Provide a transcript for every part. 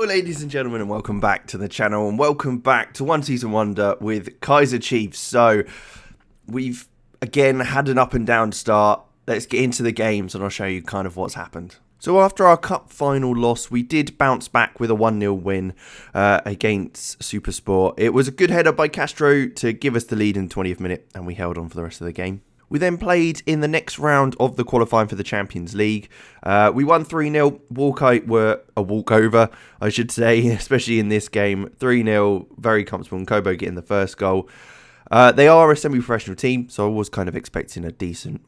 Hello ladies and gentlemen, and welcome back to the channel, and welcome back to One Season Wonder with Kaizer Chiefs. So we've again had an up and down start. Let's get into the games and I'll show you kind of what's happened. So after our cup final loss, we did bounce back with a 1-0 win against Supersport. It was a good header by Castro to give us the lead in the 20th minute, and we held on for the rest of the game. We then played in the next round of the qualifying for the Champions League. We won 3-0. Walkout were a walkover, I should say, especially in this game. 3-0, very comfortable, and Kobo getting the first goal. They are a semi-professional team, so I was kind of expecting a decent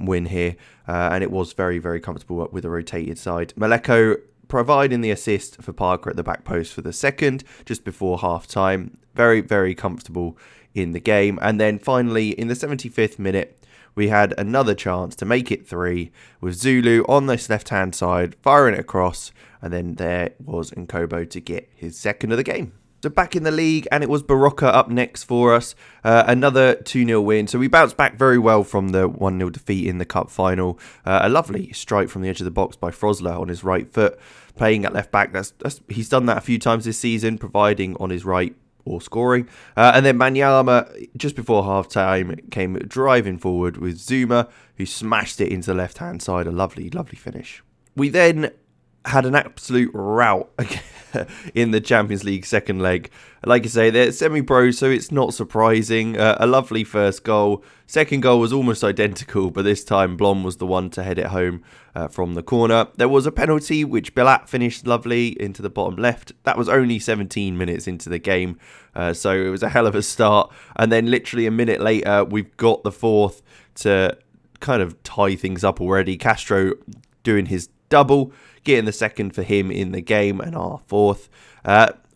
win here, and it was very, very comfortable with a rotated side. Maleko providing the assist for Parker at the back post for the second, just before half-time. Very, very comfortable in the game. And then finally, in the 75th minute, we had another chance to make it 3 with Zulu on this left-hand side, firing it across, and then there was Nkobo to get his second of the game. So back in the league, and it was Barocca up next for us. Another 2-0 win. So we bounced back very well from the 1-0 defeat in the cup final. A lovely strike from the edge of the box by Frosler on his right foot, playing at left back. He's done that a few times this season, providing on his right or scoring. And then Manyama, just before half-time, came driving forward with Zuma, who smashed it into the left-hand side. A lovely, lovely finish. We then had an absolute rout in the Champions League second leg. Like I say, they're semi-pro, so it's not surprising. A lovely first goal. Second goal was almost identical, but this time Blom was the one to head it home from the corner. There was a penalty, which Bilat finished lovely into the bottom left. That was only 17 minutes into the game, so it was a hell of a start. And then literally a minute later, we've got the fourth to kind of tie things up already. Castro doing his double, getting the second for him in the game, and our fourth.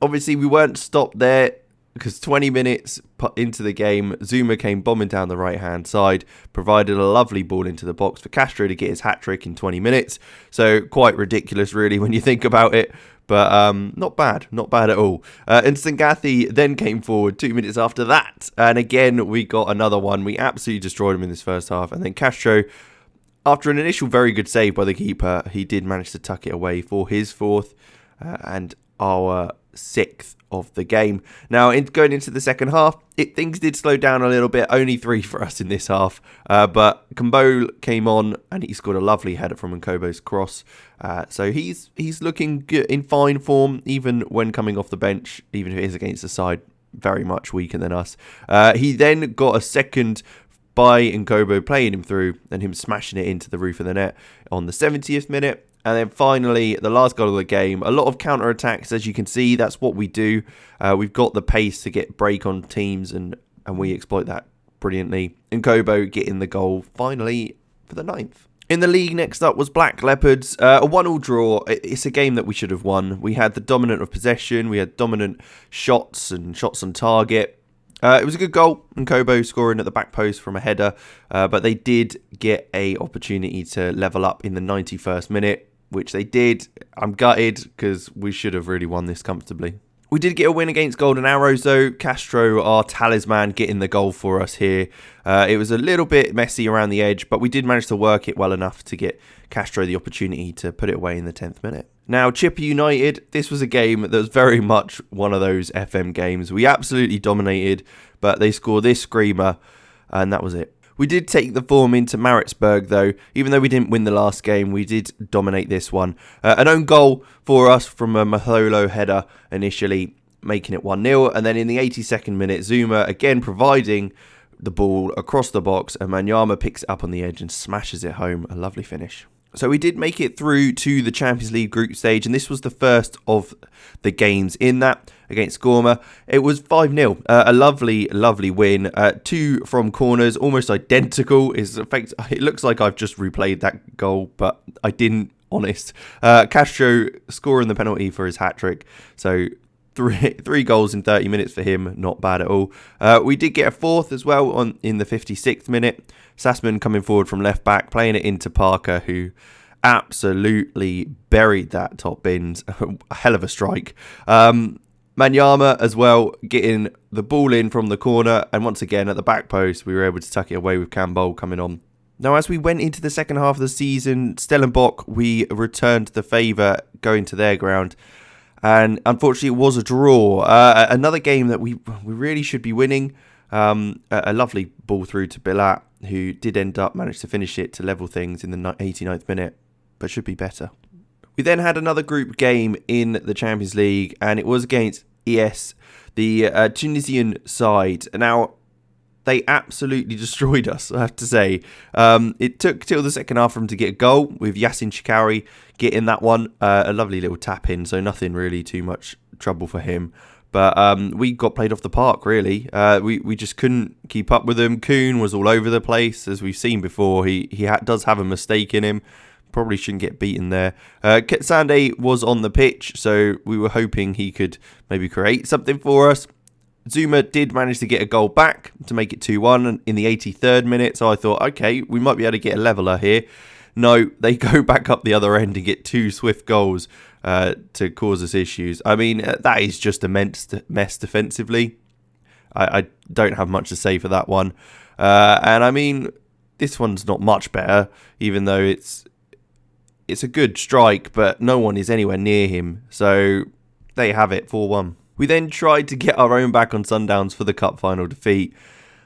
Obviously, we weren't stopped there, because 20 minutes into the game, Zuma came bombing down the right-hand side, provided a lovely ball into the box for Castro to get his hat-trick in 20 minutes. So quite ridiculous, really, when you think about it. But not bad at all. And Sangathi then came forward 2 minutes after that. And again, we got another one. We absolutely destroyed him in this first half. And then Castro, after an initial very good save by the keeper, he did manage to tuck it away for his fourth and our sixth of the game. Now, going into the second half, things did slow down a little bit. Only 3 for us in this half. But Kambo came on and he scored a lovely header from Nkobo's cross. So he's looking good, in fine form, even when coming off the bench, even if it is against a side very much weaker than us. He then got a second by Nkobo playing him through and him smashing it into the roof of the net on the 70th minute. And then finally, the last goal of the game. A lot of counter-attacks, as you can see. That's what we do. We've got the pace to get break on teams, and we exploit that brilliantly. Nkobo getting the goal finally for the 9th. In the league, next up was Black Leopards. A 1-1 draw. It's a game that we should have won. We had the dominant of possession. We had dominant shots and shots on target. It was a good goal, and Kobo scoring at the back post from a header, but they did get a opportunity to level up in the 91st minute, which they did. I'm gutted because we should have really won this comfortably. We did get a win against Golden Arrows though. Castro, our talisman, getting the goal for us here. It was a little bit messy around the edge, but we did manage to work it well enough to get Castro the opportunity to put it away in the 10th minute. Now, Chipper United, this was a game that was very much one of those FM games. We absolutely dominated, but they scored this screamer, and that was it. We did take the form into Maritzburg, though. Even though we didn't win the last game, we did dominate this one. An own goal for us from a Matholo header initially, making it 1-0. And then in the 82nd minute, Zuma again providing the ball across the box, and Manyama picks it up on the edge and smashes it home. A lovely finish. So we did make it through to the Champions League group stage, and this was the first of the games in that against Gorma. It was 5-0, a lovely, lovely win. 2 from corners, almost identical. It looks like I've just replayed that goal, but I didn't, honest. Castro scoring the penalty for his hat-trick, so three goals in 30 minutes for him, not bad at all. We did get a fourth as well in the 56th minute. Sassman coming forward from left back, playing it into Parker, who absolutely buried that top bins. A hell of a strike. Manyama as well, getting the ball in from the corner, and once again at the back post, we were able to tuck it away with Campbell coming on. Now, as we went into the second half of the season, Stellenbosch, we returned the favour going to their ground. And unfortunately, it was a draw. Another game that we really should be winning. A lovely ball through to Bilat, who did manage to finish it to level things in the 89th minute, but should be better. We then had another group game in the Champions League, and it was against ES, the Tunisian side. Now, they absolutely destroyed us, I have to say. It took till the second half for them to get a goal, with Yassin Chikauri getting that one. A lovely little tap in, so nothing really too much trouble for him. But we got played off the park, really. We just couldn't keep up with him. Kuhn was all over the place, as we've seen before. He does have a mistake in him. Probably shouldn't get beaten there. Ketsande was on the pitch, so we were hoping he could maybe create something for us. Zuma did manage to get a goal back to make it 2-1 in the 83rd minute, so I thought, okay, we might be able to get a leveller here. No, they go back up the other end and get 2 swift goals to cause us issues. I mean, that is just a mess defensively. I don't have much to say for that one. And I mean, this one's not much better, even though it's a good strike, but no one is anywhere near him. So there you have it, 4-1. We then tried to get our own back on Sundowns for the cup final defeat.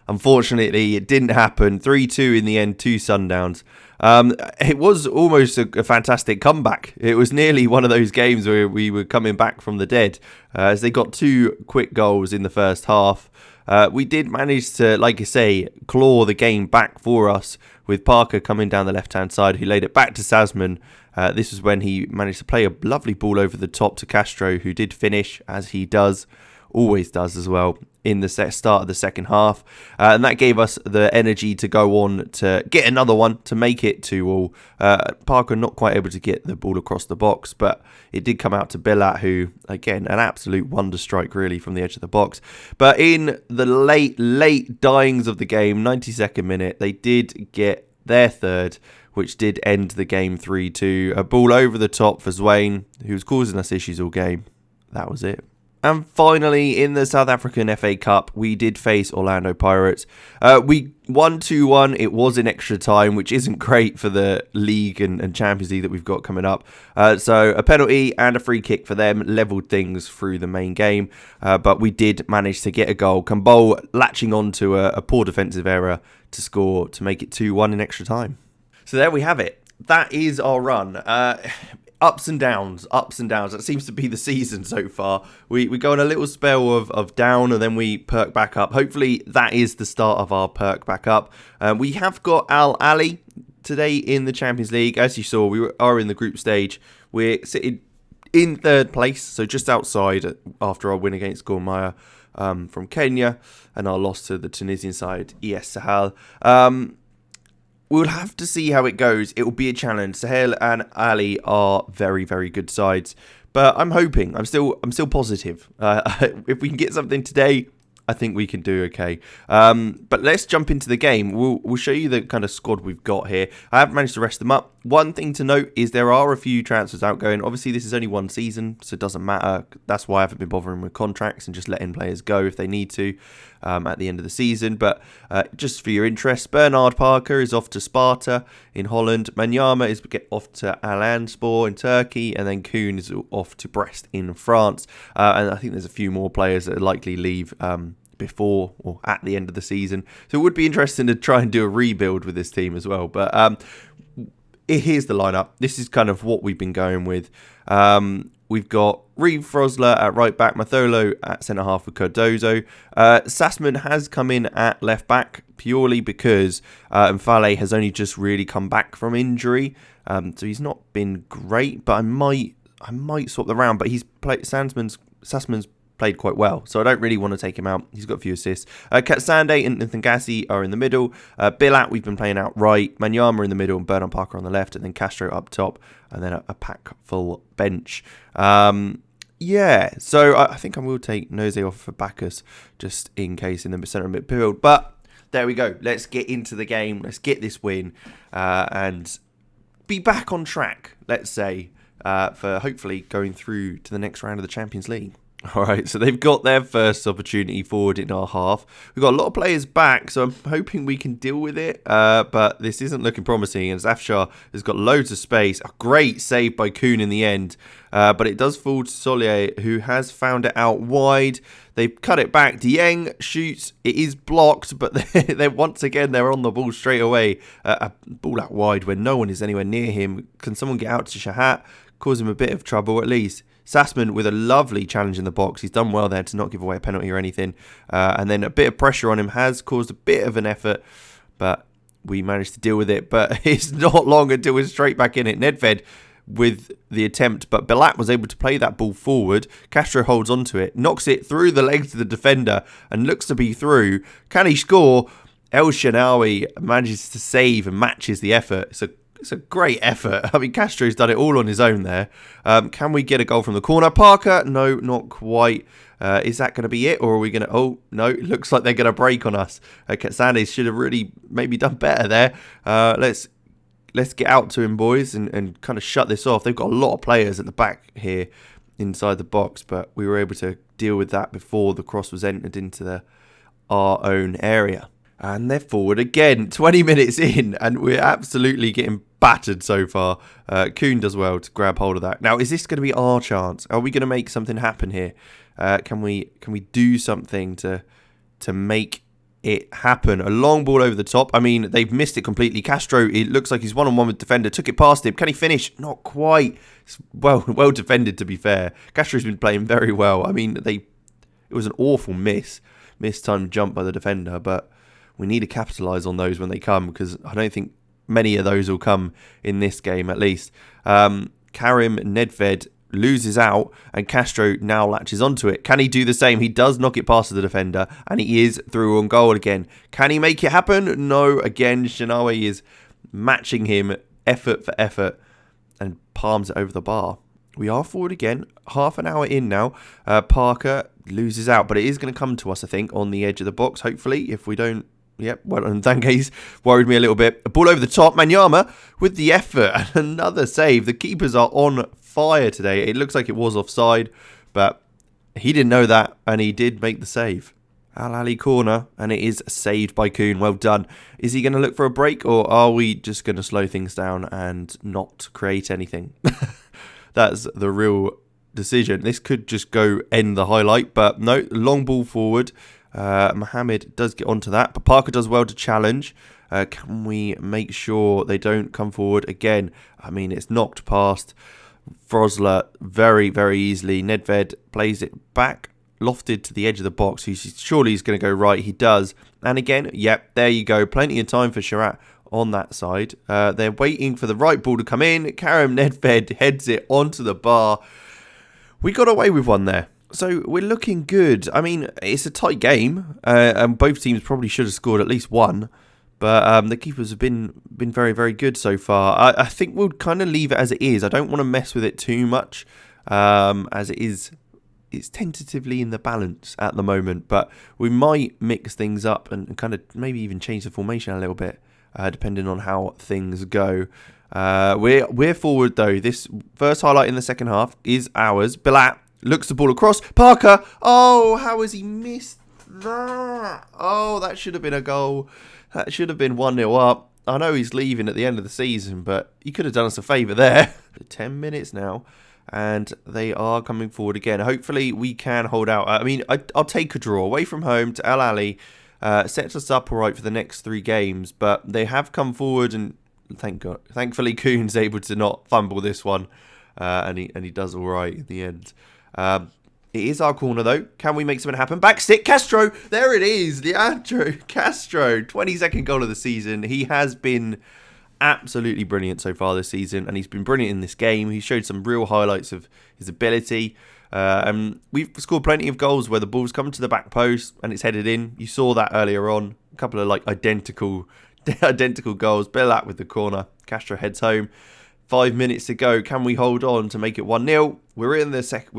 Unfortunately, it didn't happen. 3-2 in the end to Sundowns. It was almost a fantastic comeback. It was nearly one of those games where we were coming back from the dead, as they got 2 quick goals in the first half. We did manage to, like I say, claw the game back for us, with Parker coming down the left-hand side, who laid it back to Sasman. This was when he managed to play a lovely ball over the top to Castro, who did finish, as he always does as well, in the start of the second half. And that gave us the energy to go on to get another one to make it 2-2. Parker not quite able to get the ball across the box, but it did come out to Bilat, who, again, an absolute wonder strike really from the edge of the box. But in the late dyings of the game, 92nd minute, they did get their third, which did end the game 3-2. A ball over the top for Zwain, who was causing us issues all game. That was it. And finally, in the South African FA Cup, we did face Orlando Pirates. We won 2-1. It was in extra time, which isn't great for the league and Champions League that we've got coming up. So a penalty and a free kick for them levelled things through the main game. But we did manage to get a goal. Kambol latching on to a poor defensive error to score to make it 2-1 in extra time. So there we have it. That is our run. Ups and downs. That seems to be the season so far. We go on a little spell of down, and then we perk back up. Hopefully that is the start of our perk back up. We have got Al Ahly today in the Champions League. As you saw, we are in the group stage. We're sitting in 3rd place, so just outside after our win against Gor Mahia from Kenya, and our loss to the Tunisian side, ES Sahel. We'll have to see how it goes. It will be a challenge. Sahel and Ali are very, very good sides, but I'm hoping. I'm still positive. If we can get something today, I think we can do okay. But let's jump into the game. We'll show you the kind of squad we've got here. I haven't managed to rest them up. One thing to note is there are a few transfers outgoing. Obviously, this is only one season, so it doesn't matter. That's why I haven't been bothering with contracts and just letting players go if they need to at the end of the season. But just for your interest, Bernard Parker is off to Sparta in Holland. Manyama is off to Alanspor in Turkey. And then Kuhn is off to Brest in France. And I think there's a few more players that likely leave before or at the end of the season. So it would be interesting to try and do a rebuild with this team as well. But here's the lineup. This is kind of what we've been going with. We've got Reeve Frosler at right back, Matholo at centre half with Cardozo. Sassman has come in at left back purely because Mfale has only just really come back from injury. So he's not been great, but I might swap the round. But Sassman's played quite well, so I don't really want to take him out. He's got a few assists. Katsande and Nthangasi are in the middle. Bilat, we've been playing out right. Manyama in the middle and Bernard Parker on the left, and then Castro up top, and then a pack full bench. Yeah, so I think I will take Nose off for Bacchus just in case in the centre midfield. But there we go. Let's get into the game. Let's get this win and be back on track, let's say, for hopefully going through to the next round of the Champions League. All right, so they've got their first opportunity forward in our half. We've got a lot of players back, so I'm hoping we can deal with it. But this isn't looking promising, and Zafshar has got loads of space. A great save by Kuhn in the end, but it does fall to Solier, who has found it out wide. They cut it back. Dieng shoots. It is blocked, but they're once again, they're on the ball straight away. A ball out wide when no one is anywhere near him. Can someone get out to Shahat? Cause him a bit of trouble at least. Sassman with a lovely challenge in the box. He's done well there to not give away a penalty or anything. And then a bit of pressure on him has caused a bit of an effort, but we managed to deal with it. But it's not long until we're straight back in it. Nedved with the attempt, but Belat was able to play that ball forward. Castro holds onto it, knocks it through the legs of the defender and looks to be through. Can he score? El Shanawi manages to save and matches the effort. It's a great effort. I mean, Castro's done it all on his own there. Can we get a goal from the corner? Parker? No, not quite. Is that going to be it? Or are we going to... Oh, no. It looks like they're going to break on us. Katsanis should have really maybe done better there. Let's get out to him, boys, and kind of shut this off. They've got a lot of players at the back here inside the box, but we were able to deal with that before the cross was entered into our own area. And they're forward again, 20 minutes in, and we're absolutely getting battered so far. Kuhn does well to grab hold of that. Now, is this going to be our chance? Are we going to make something happen here? Can we do something to make it happen? A long ball over the top. I mean, they've missed it completely. Castro, it looks like he's one-on-one with defender. Took it past him. Can he finish? Not quite. It's well defended, to be fair. Castro's been playing very well. I mean, it was an awful mistimed jump by the defender, but we need to capitalise on those when they come, because I don't think many of those will come in this game, at least. Karim Nedved loses out, and Castro now latches onto it. Can he do the same? He does knock it past the defender, and he is through on goal again. Can he make it happen? No. Again, Shinawi is matching him effort for effort and palms it over the bar. We are forward again. Half an hour in now. Parker loses out, but it is going to come to us, I think, on the edge of the box, hopefully, if we don't. Yep, well, and Danke's worried me a little bit. A ball over the top. Manyama with the effort and another save. The keepers are on fire today. It looks like it was offside, but he didn't know that, and he did make the save. Al-Ali corner, and it is saved by Kuhn. Well done. Is he going to look for a break, or are we just going to slow things down and not create anything? That's the real decision. This could just go end the highlight, but no, long ball forward. Mohamed does get onto that, but Parker does well to challenge. Can we make sure they don't come forward again? I mean, it's knocked past Frosler very, very easily. Nedved plays it back, lofted to the edge of the box. Surely he's going to go right. He does. And again, yep, there you go. Plenty of time for Sharat on that side. They're waiting for the right ball to come in. Karim Nedved heads it onto the bar. We got away with one there. So we're looking good. I mean, it's a tight game, and both teams probably should have scored at least one. But the keepers have been very, very good so far. I think we'll kind of leave it as it is. I don't want to mess with it too much, as it is. It's tentatively in the balance at the moment, but we might mix things up and kind of maybe even change the formation a little bit, depending on how things go. We're forward though. This first highlight in the second half is ours. Bilat looks the ball across. Parker. Oh, how has he missed that? Oh, that should have been a goal. That should have been 1-0 up. I know he's leaving at the end of the season, but he could have done us a favour there. 10 minutes now, and they are coming forward again. Hopefully, we can hold out. I mean, I'll take a draw away from home to Al Ali. Sets us up all right for the next 3 games, but they have come forward, and thankfully, Kuhn's able to not fumble this one, and he does all right in the end. It is our corner, though. Can we make something happen? Back stick, Castro. There it is. Leandro Castro. 22nd goal of the season. He has been absolutely brilliant so far this season, and he's been brilliant in this game. He showed some real highlights of his ability. And we've scored plenty of goals where the ball's come to the back post and it's headed in. You saw that earlier on. A couple of identical goals. Bilat with the corner. Castro heads home. 5 minutes to go. Can we hold on to make it 1-0? We're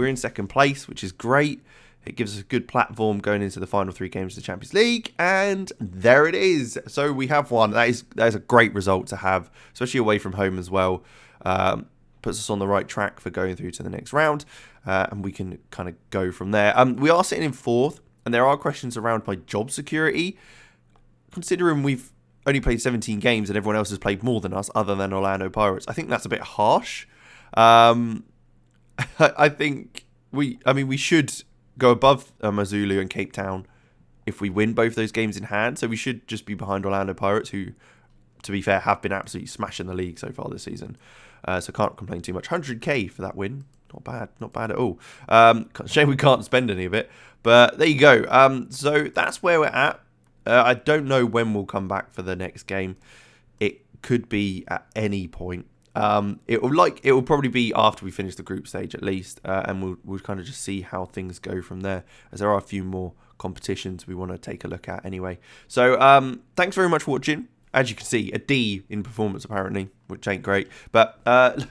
in second place, which is great. It gives us a good platform going into the final 3 games of the Champions League, and there it is. So we have won. That is a great result to have, especially away from home as well. puts us on the right track for going through to the next round, and we can kind of go from there. We are sitting in 4th, and there are questions around my job security, considering we've only played 17 games and everyone else has played more than us, other than Orlando Pirates. I think that's a bit harsh. I think we should go above Mazzulu and Cape Town if we win both those games in hand. So we should just be behind Orlando Pirates, who, to be fair, have been absolutely smashing the league so far this season. So can't complain too much. 100k for that win. Not bad at all. Shame we can't spend any of it. But there you go. So that's where we're at. I don't know when we'll come back for the next game. It could be at any point. It will probably be after we finish the group stage at least, and we'll kind of just see how things go from there, as there are a few more competitions we want to take a look at anyway. So thanks very much for watching. As you can see, a D in performance apparently, which ain't great, but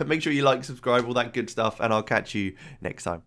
make sure you like, subscribe, all that good stuff, and I'll catch you next time.